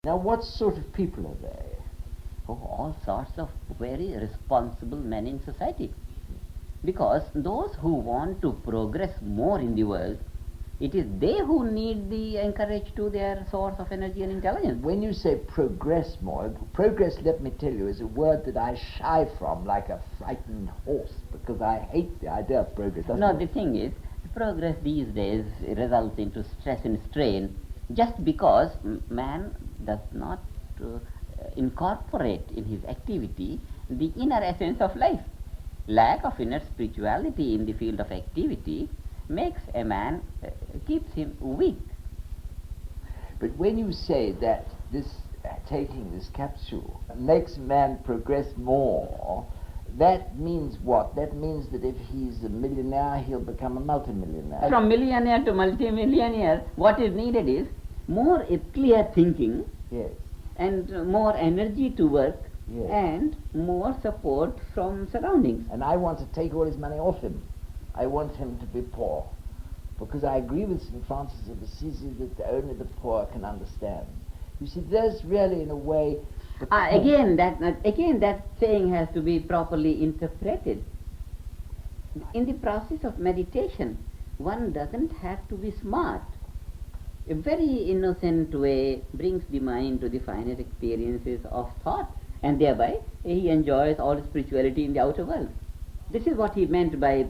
Now, what sort of people are they? Oh, all sorts of very responsible men in society. Because those who want to progress more in the world, it is they who need the encourage to their source of energy and intelligence. When you say progress more, progress, let me tell you, is a word that I shy from like a frightened horse, because I hate the idea of progress. No, the thing is, progress these days results into stress and strain just because man does not incorporate in his activity the inner essence of life. Lack of inner spirituality in the field of activity makes a man, keeps him weak. But when you say that this taking this capsule makes man progress more, that means what? That means that if he's a millionaire, he'll become a multimillionaire. From millionaire to multimillionaire, what is needed is more clear thinking, yes, and more energy to work, yes, and more support from surroundings. And I want to take all his money off him. I want him to be poor. Because I agree with St. Francis of Assisi that only the poor can understand. You see, there's really, in a way... Again, that saying has to be properly interpreted. In the process of meditation, one doesn't have to be smart. A very innocent way brings the mind to the finer experiences of thought, and thereby he enjoys all spirituality in the outer world. This is what he meant by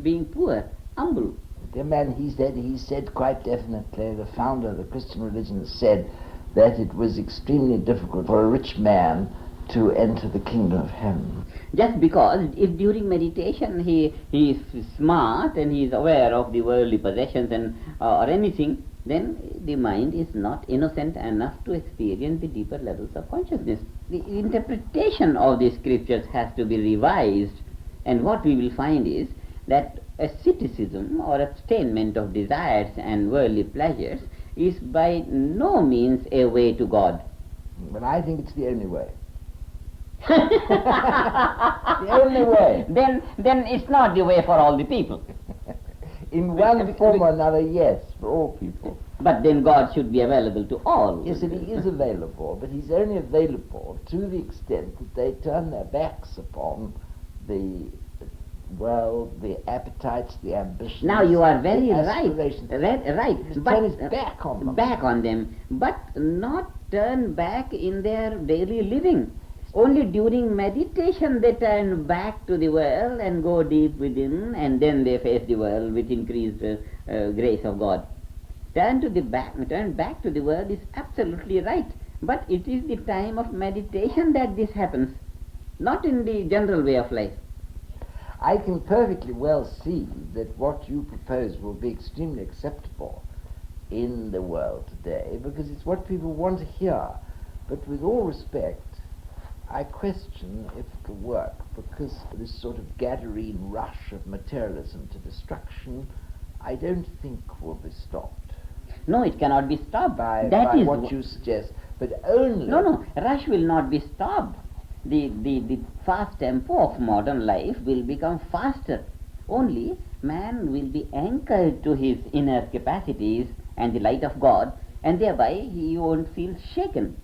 being poor, humble. The man, he said quite definitely, the founder of the Christian religion said that it was extremely difficult for a rich man to enter the kingdom of heaven. Just because if during meditation he is smart and he is aware of the worldly possessions and or anything, then the mind is not innocent enough to experience the deeper levels of consciousness. The interpretation of the scriptures has to be revised, and what we will find is that asceticism or abstainment of desires and worldly pleasures is by no means a way to God. But I think it's the only way. The only way. Then it's not the way for all the people. In one form or another, yes, for all people. But then God should be available to all. Yes, and he is available, but he's only available to the extent that they turn their backs upon the world, the appetites, the ambitions. Now you are very right. Right. Turn his back on them. Back on them, but not turn back in their daily living. Only during meditation they turn back to the world and go deep within, and then they face the world with increased grace of God. Turn back to the world is absolutely right, but it is the time of meditation that this happens, not in the general way of life. I can perfectly well see that what you propose will be extremely acceptable in the world today, because it's what people want to hear. But with all respect, I question if it'll work, because this sort of Gadarene rush of materialism to destruction, I don't think will be stopped. No, it cannot be stopped. By what you suggest, but only... No, rush will not be stopped. The fast tempo of modern life will become faster. Only man will be anchored to his inner capacities and the light of God, and thereby he won't feel shaken.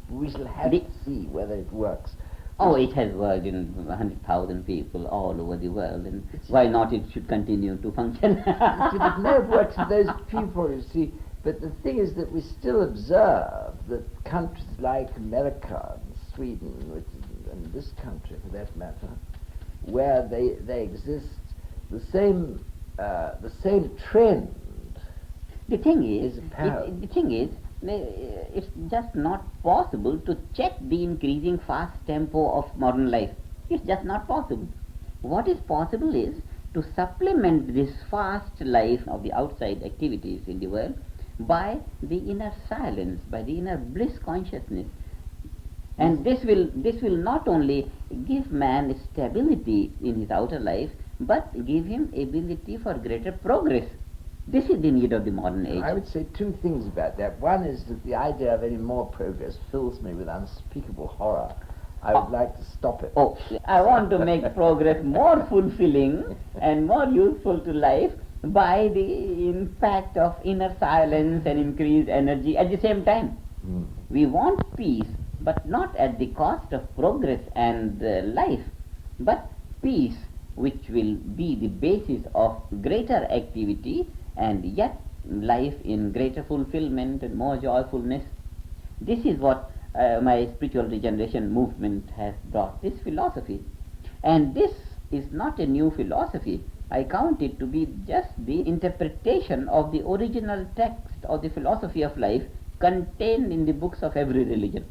We shall have to see whether it works. Oh, it has worked in 100,000 people all over the world, and why not it should continue to function? But no, it works for those people, you see. But the thing is that we still observe that countries like America and Sweden, and this country for that matter, where they exist, the same trend. The thing is, apparent. It's just not possible to check the increasing fast tempo of modern life. It's just not possible. What is possible is to supplement this fast life of the outside activities in the world by the inner silence, by the inner bliss consciousness. And this will not only give man stability in his outer life, but give him ability for greater progress. This is the need of the modern age. I would say two things about that. One is that the idea of any more progress fills me with unspeakable horror. I would like to stop it. Oh, I want to make progress more fulfilling and more useful to life by the impact of inner silence and increased energy at the same time. We want peace, but not at the cost of progress and life, but peace which will be the basis of greater activity and yet life in greater fulfillment and more joyfulness. This is what my spiritual regeneration movement has brought, this philosophy. And this is not a new philosophy. I count it to be just the interpretation of the original text of the philosophy of life contained in the books of every religion.